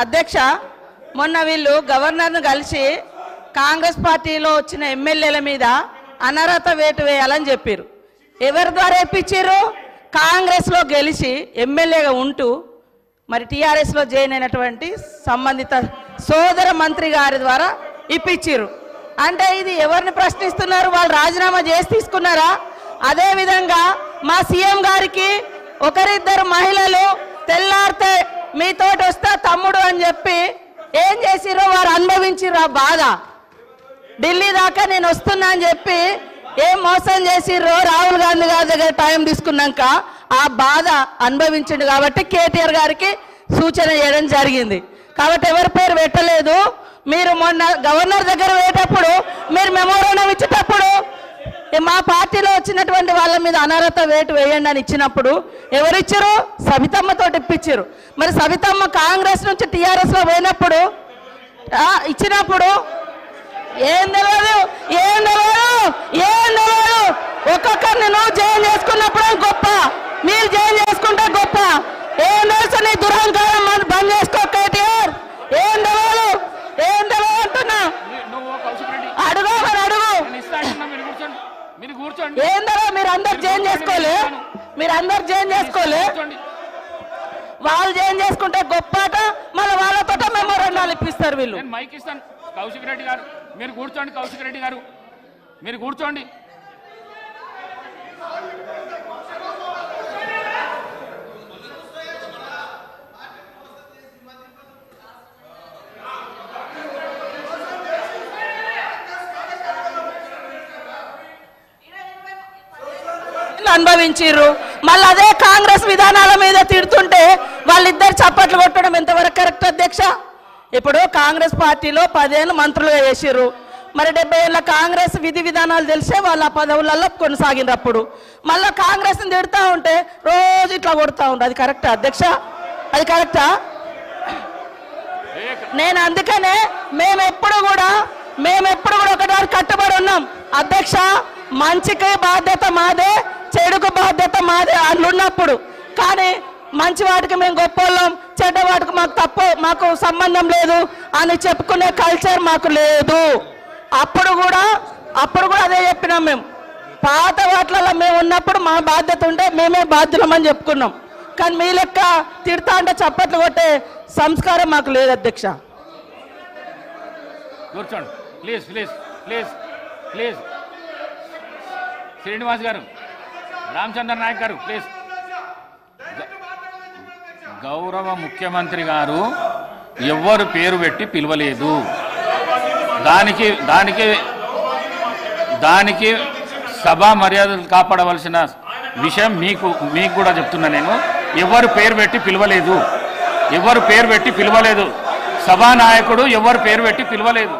అధ్యక్ష, మొన్న వీళ్ళు గవర్నర్ను కలిసి కాంగ్రెస్ పార్టీలో వచ్చిన ఎమ్మెల్యేల మీద అనర్హత వేటు వేయాలని చెప్పారు. ఎవరి ద్వారా ఇప్పించారు? కాంగ్రెస్లో గెలిచి ఎమ్మెల్యేగా ఉంటూ మరి టీఆర్ఎస్లో జాయిన్ అయినటువంటి సంబంధిత సోదర మంత్రి గారి ద్వారా ఇప్పించారు. అంటే ఇది ఎవరిని ప్రశ్నిస్తున్నారు? వాళ్ళు రాజీనామా చేసి తీసుకున్నారా? అదేవిధంగా మా సీఎం గారికి ఒకరిద్దరు మహిళలు తెల్లారితే మీతోటి వస్తా తమ్ముడు అని చెప్పి ఏం చేసిరో వారు అనుభవించిర్రు. ఆ బాధ ఢిల్లీ దాకా నేను వస్తున్నా అని చెప్పి ఏం మోసం చేసిర్రో రాహుల్ గాంధీ గారి దగ్గర టైం తీసుకున్నాక ఆ బాధ అనుభవించిండు. కాబట్టి కేటీఆర్ గారికి సూచన చేయడం జరిగింది. కాబట్టి ఎవరి పేరు పెట్టలేదు. మీరు మొన్న గవర్నర్ దగ్గర పోయేటప్పుడు మీరు మెమోరాండం ఇచ్చేటప్పుడు మా పార్టీలో వచ్చినటువంటి వాళ్ళ మీద అనర్హత వేటు వేయండి అని ఇచ్చినప్పుడు ఎవరిచ్చారు? సవితమ్మతో ఇప్పించారు. మరి సవితమ్మ కాంగ్రెస్ నుంచి టీఆర్ఎస్లో పోయినప్పుడు ఇచ్చినప్పుడు ఏం తెలియదు, ఏం తెలియదు, ఏం తెలియదు. ఒక్కొక్కరిని నువ్వు జాయిన్ చేసుకున్నప్పుడు గొప్ప, మీరు జాయిన్ చేసుకుంటే గొప్ప. ఏం తెలుసు నీ దురహంకారం బంద్ చేసుకో కేటీఆర్. ఏం తెలియదు, ఏం తెలియదు అంటున్నా. అడుగు మరి అడుగు. ఏందో మీరు అందరు జాయిన్ చేసుకోలే, మీరు అందరు జాయిన్ చేసుకోలే. వాళ్ళు జాయిన్ చేసుకుంటే గొప్పట, మళ్ళీ వాళ్ళతో మెమోరాండాలు ఇప్పిస్తారు వీళ్ళు. మైక్ ఇస్తాను. కౌశిక్ రెడ్డి గారు మీరు కూర్చోండి. కౌశిక్ రెడ్డి గారు మీరు కూర్చోండి. అనుభవించిర్రు. మళ్ళీ అదే కాంగ్రెస్ విధానాల మీద తిడుతుంటే వాళ్ళిద్దరు చప్పట్లు కొట్టడం ఎంతవరకు కరెక్ట్ అధ్యక్ష? ఇప్పుడు కాంగ్రెస్ పార్టీలో 10 ఏళ్ళు మంత్రులుగా చేసిర్రు. మరి 70 ఏళ్ళ కాంగ్రెస్ విధి విధానాలు తెలిసే వాళ్ళ పదవులలో కొనసాగినప్పుడు మళ్ళీ కాంగ్రెస్ని తిడుతూ ఉంటే రోజు ఇట్లా కొడుతూ ఉంటారు. అది కరెక్టా అధ్యక్ష? అది కరెక్టా? నేను అందుకనే మేమెప్పుడు కూడా ఒకటి కట్టుబడి ఉన్నాం అధ్యక్ష. మంచికి బాధ్యత మాదే, చెడుకు బాధ్యత మాదే అట్లున్నప్పుడు. కానీ మంచి వాటికి మేము గొప్పవాళ్ళం, చెడ్డ వాటికి మాకు సంబంధం లేదు అని చెప్పుకునే కల్చర్ మాకు లేదు. అప్పుడు కూడా అదే చెప్పినాం. మేము పాత వాటిలలో మేము ఉన్నప్పుడు మా బాధ్యత ఉంటే మేమే బాధ్యులమని చెప్పుకున్నాం. కానీ మీ లెక్క తిడతా అంటే చప్పట్లు కొట్టే సంస్కారం మాకు లేదు అధ్యక్ష. కూర్చోండి please please please please. Srinivas గారు, రామచంద్ర నాయక్ గారు ప్లీజ్. గౌరవ ముఖ్యమంత్రి గారు ఎవ్వరు పేరు పెట్టి పిలవలేదు. దానికి సభా మర్యాదలు కాపాడవలసిన విషయం మీకు కూడా చెప్తున్నా. నేను ఎవరు పేరు పెట్టి పిలవలేదు, ఎవరు పేరు పెట్టి పిలవలేదు. సభానాయకుడు ఎవరు పేరు పెట్టి పిలవలేదు.